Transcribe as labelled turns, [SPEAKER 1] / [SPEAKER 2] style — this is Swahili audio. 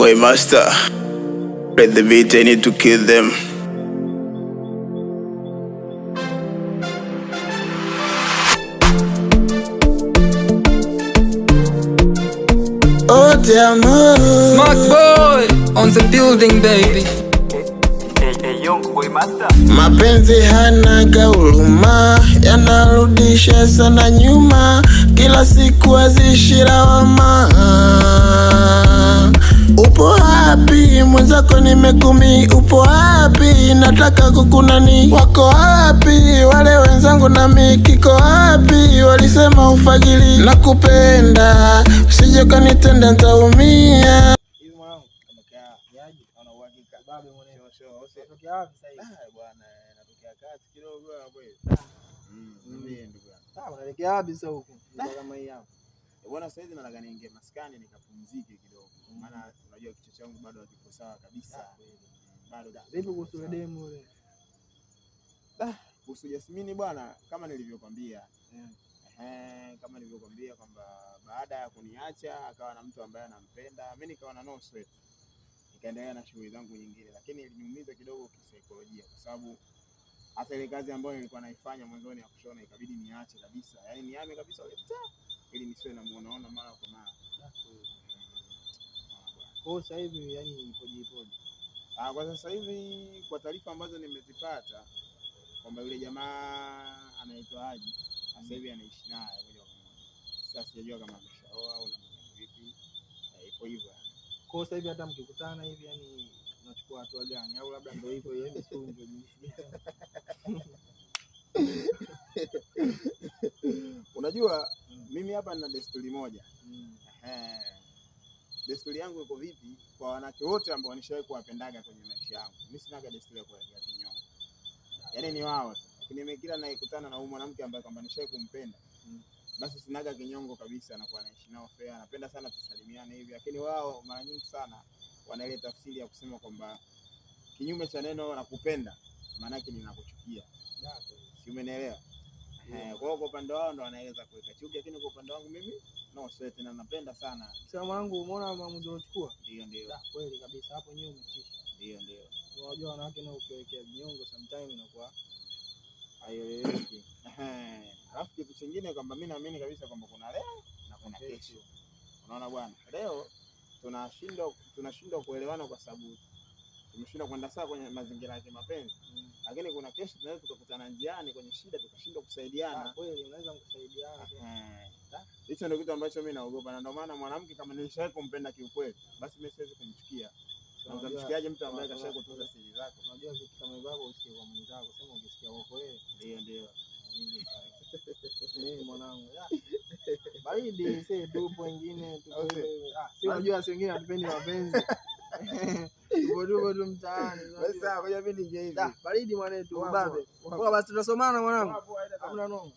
[SPEAKER 1] Boy Master, play the beat, I need to kill them.
[SPEAKER 2] Oh damn,
[SPEAKER 3] Smart boy on the building baby.
[SPEAKER 2] mapenzi hanaga huruma, yanarudisha sana nyuma, kila siku azishira wama. Upo wapi mwenzako, nimekumi, upo wapi, nataka kukunani, wako wapi wale wenzangu nami kiko wapi, walisema ufagili na kupenda, usije kanitenda nitaumia.
[SPEAKER 4] Unaelekea wapi sasa huko? Kama hii hapo. Bwana sasa hivi nataka niingie maskani nikapumzike kidogo. Maana unajua kichwa changu bado hakiko sawa kabisa. Bado. Vipi kuhusu demu yule? Kuhusu Jasmine bwana, kama nilivyokuambia. Kama nilivyokuambia kwamba baada ya kuniacha akawa na mtu ambaye anampenda, mimi nikawa na no sweat. Nikaendelea na shughuli zangu nyingine, lakini iliniumiza kidogo kisaikolojia kwa sababu hata ile kazi ambayo nilikuwa naifanya mwanzoni ya kushona ikabidi niache kabisa. Yaani niame kabisa ile ili nisiwe na muonaona mara kwa mara. Kwa sasa hivi yani ipoje? Kwa sasa hivi kwa taarifa ambazo nimezipata kwamba yule jamaa anaitwa Haji, sasa hivi anaishi naye moja kwa moja. Sasa sijajua kama ameshaoa au namna vipi. Ipo hivyo. Kwa sasa hivi hata mkikutana hivi yani unachukua hatua gani au labda ndio hivyo yeye sio ndio jinsi. Unajua mimi hapa nina desturi moja. Desturi yangu iko vipi kwa wanawake wote ambao nishawahi kuwapendaga kwenye maisha yangu. Mimi sina desturi ya kuelekea kinyongo. Yaani ni wao tu. Lakini mimi kila naikutana na huyu mwanamke ambaye kwamba nishawahi kumpenda, basi sinaga kinyongo kabisa na kuwa naishi nao fair. Napenda sana tusalimiane hivi, lakini wao mara nyingi sana wana ile tafsiri ya kusema kwamba kinyume cha neno nakupenda maana yake ninakuchukia. Si umenielewa? Kwa hiyo kwa upande wao ndo wanaeleza kuweka chuki, lakini kwa upande wangu mimi no sweat na napenda sana. Sasa mwanangu umeona maamuzi unachukua? Ndio. Kweli kabisa hapo nyuma umetisha. Ndio. Unajua wanawake na ukiwekea vinyongo sometimes inakuwa haieleweki. Alafu kitu kingine kwamba mimi naamini kabisa kwamba kuna leo na kuna kesho. Unaona bwana? Leo tunashindwa kuelewana kwa sababu tumeshindwa kwenda sawa kwenye mazingira ya kimapenzi. Lakini kuna kesho tunaweza tukakutana njiani kwenye shida tukashindwa kusaidiana. Kweli unaweza kusaidiana. Hicho ndio kitu ambacho mimi naogopa, na ndio maana mwanamke kama nilishawahi kumpenda kiukweli, basi mimi siwezi kumchukia. Na utamchukiaje mtu ambaye kashawahi kutunza siri zako? Unajua vitu kama hivyo usikie kwa mwenzako, sema ukisikia wako wewe. Ndio. Mwanangu. Baridi sasa tupo wengine tupo. Si unajua si wengine hatupendi mapenzi. Tupo tu mtaani. Sasa ngoja mimi nije hivi. Baridi mwanetu babe. Kwa basi tunasomana mwanangu. Hamna noma.